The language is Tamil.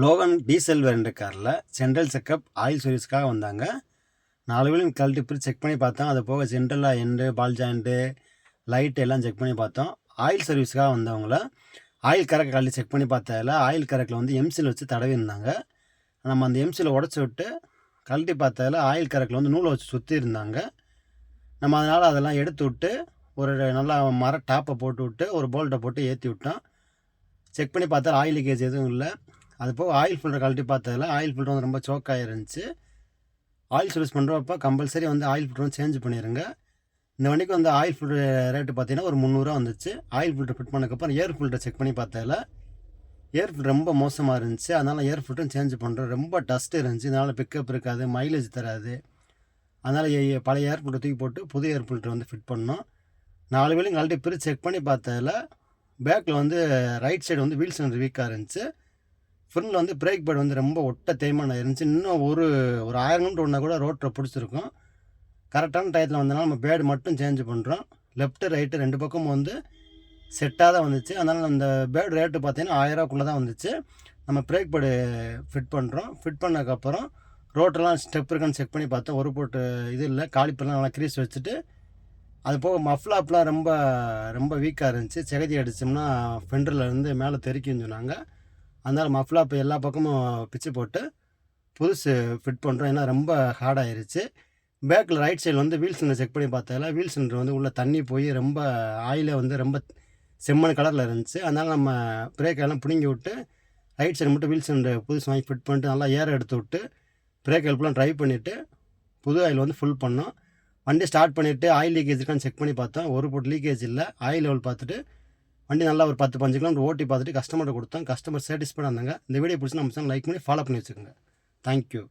லோகன் டீசல் வேரியண்ட் காரில் சென்ட்ரல் செக்கப் ஆயில் சர்வீஸ்க்காக வந்தாங்க. 4 வீலும் கழட்டி பிரித்து செக் பண்ணி பார்த்தோம். அது போக சென்ட்ரலாக எண்டு பால் ஜாயிண்ட்டு லைட் எல்லாம் செக் பண்ணி பார்த்தோம். ஆயில் சர்வீஸ்க்காக வந்தவங்கள ஆயில் கறக்க கழட்டி செக் பண்ணி பார்த்ததில் ஆயில் கறக்கில் வந்து எம்சில் வச்சு தடவி இருந்தாங்க. நம்ம அந்த எம்சியில் உடச்சி விட்டு கழட்டி பார்த்ததில் ஆயில் கறக்கில் வந்து நூலை வச்சு சுற்றி இருந்தாங்க. நம்ம அதனால் அதெல்லாம் எடுத்து விட்டு ஒரு நல்லா மர டாப்பை போட்டு விட்டு ஒரு போல்ட்டை போட்டு ஏற்றி விட்டோம். செக் பண்ணி பார்த்தா ஆயில் லீக்கேஜ் எதுவும் இல்லை. அது போக ஆயில் ஃபில்டர் கழட்டி பார்த்ததில் ஆயில் ஃபில்டர் வந்து ரொம்ப சோக்காக இருந்துச்சு. ஆயில் சர்வீஸ் பண்ணுறப்ப கம்பல்சரி வந்து ஆயில் ஃபில்டர் வந்து சேஞ்ச் பண்ணிடுங்க. இந்த வண்டிக்கு வந்து ஆயில் ஃபில்டர் ரேட்டு பார்த்தீங்கன்னா ஒரு 300 வந்துச்சு. ஆயில் ஃபில்டர் ஃபிட் பண்ணக்கப்புறம் ஏர் ஃபில்டர் செக் பண்ணி பார்த்ததில் ஏர் ஃபில்டர் ரொம்ப மோசமாக இருந்துச்சு. அதனால் ஏர் ஃபில்டரும் சேஞ்ச் பண்ணுறோம். ரொம்ப டஸ்ட் இருந்துச்சு. இதனால் பிக்கப் இருக்காது, மைலேஜ் தராது. அதனால் பழைய ஏர் ஃபில்டர் தூக்கி போட்டு புது ஏர் ஃபில்டர் வந்து ஃபிட் பண்ணோம். 4 வீலையும் கழட்டி பிரித்து செக் பண்ணி பார்த்ததில் பேக்கில் வந்து ரைட் சைடு வந்து வீல் சிலிண்டர் வீக்காக இருந்துச்சு. ஃப்ரண்டில் வந்து பிரேக் பேட் வந்து ரொம்ப ஒட்ட தேய்மானம் இருந்துச்சு. இன்னும் ஒரு 1000 கிலோமீட்டர் ஒன்றா கூட ரோட்டில் பிடிச்சிருக்கும். கரெக்டான டயத்தில் வந்தனால நம்ம பேடு மட்டும் சேஞ்ச் பண்ணுறோம். லெஃப்ட்டு ரைட்டு 2 பக்கமும் வந்து செட்டாக தான் வந்துச்சு. அதனால் அந்த பேடு ரேட்டு பார்த்தீங்கன்னா 1000 தான் வந்துச்சு. நம்ம பிரேக் பேடு ஃபிட் பண்ணுறோம். ஃபிட் பண்ணதுக்கப்புறம் ரோட்டெல்லாம் ஸ்டெப் இருக்கான்னு செக் பண்ணி பார்த்தோம். ஒரு போட்டு இது இல்லை, காலிப்பெல்லாம் நல்லா க்ரீஸ் வச்சுட்டு அது போக மஃப்ளாப்லாம் ரொம்ப ரொம்ப வீக்காக இருந்துச்சு. செகதி அடித்தோம்னா ஃபெண்டரில் இருந்து மேலே தெறிக்குன்னு சொன்னாங்க. அதனால் மஃப்ளாப் எல்லா பக்கமும் பிச்சு போட்டு புதுசு ஃபிட் பண்ணுறோம். ஏன்னா ரொம்ப ஹார்டாகிருச்சு. பேக்கில் ரைட் சைடில் வந்து வீல் சிலிண்டர் செக் பண்ணி பார்த்ததில் வீல் சிலிண்டர் வந்து உள்ளே தண்ணி போய் ரொம்ப ஆயிலே வந்து ரொம்ப செம்மண் கலரில் இருந்துச்சு. அதனால் நம்ம பிரேக்கெல்லாம் பிடுங்கி விட்டு ரைட் சைடு மட்டும் வீல் சிலிண்டர் புதுசு வாங்கி ஃபிட் பண்ணிட்டு நல்லா ஏர் எடுத்து விட்டு பிரேக் ஹெல்ப்லாம் ட்ரை பண்ணிவிட்டு புது ஆயில் வந்து ஃபுல் பண்ணோம். வண்டி ஸ்டார்ட் பண்ணிவிட்டு ஆயில் லீக்கேஜ் இருக்கான்னு செக் பண்ணி பார்த்தோம். ஒரு போட்டு லீக்கேஜ் இல்லை. ஆயில் லெவல் பார்த்துட்டு வண்டி நல்லா ஒரு 10-15 கிலோமீட்டர் ஓட்டி பார்த்துட்டு கஸ்டமர்கிட்ட கொடுத்தோம். கஸ்டமர் சாட்டிஸ்ஃபைடாக இருந்தாங்க. இந்த வீடியோ பிடிச்சி நம்ம சேனல் லைக் பண்ணி ஃபாலோ பண்ணி வச்சுக்கோங்க. தேங்க்யூ.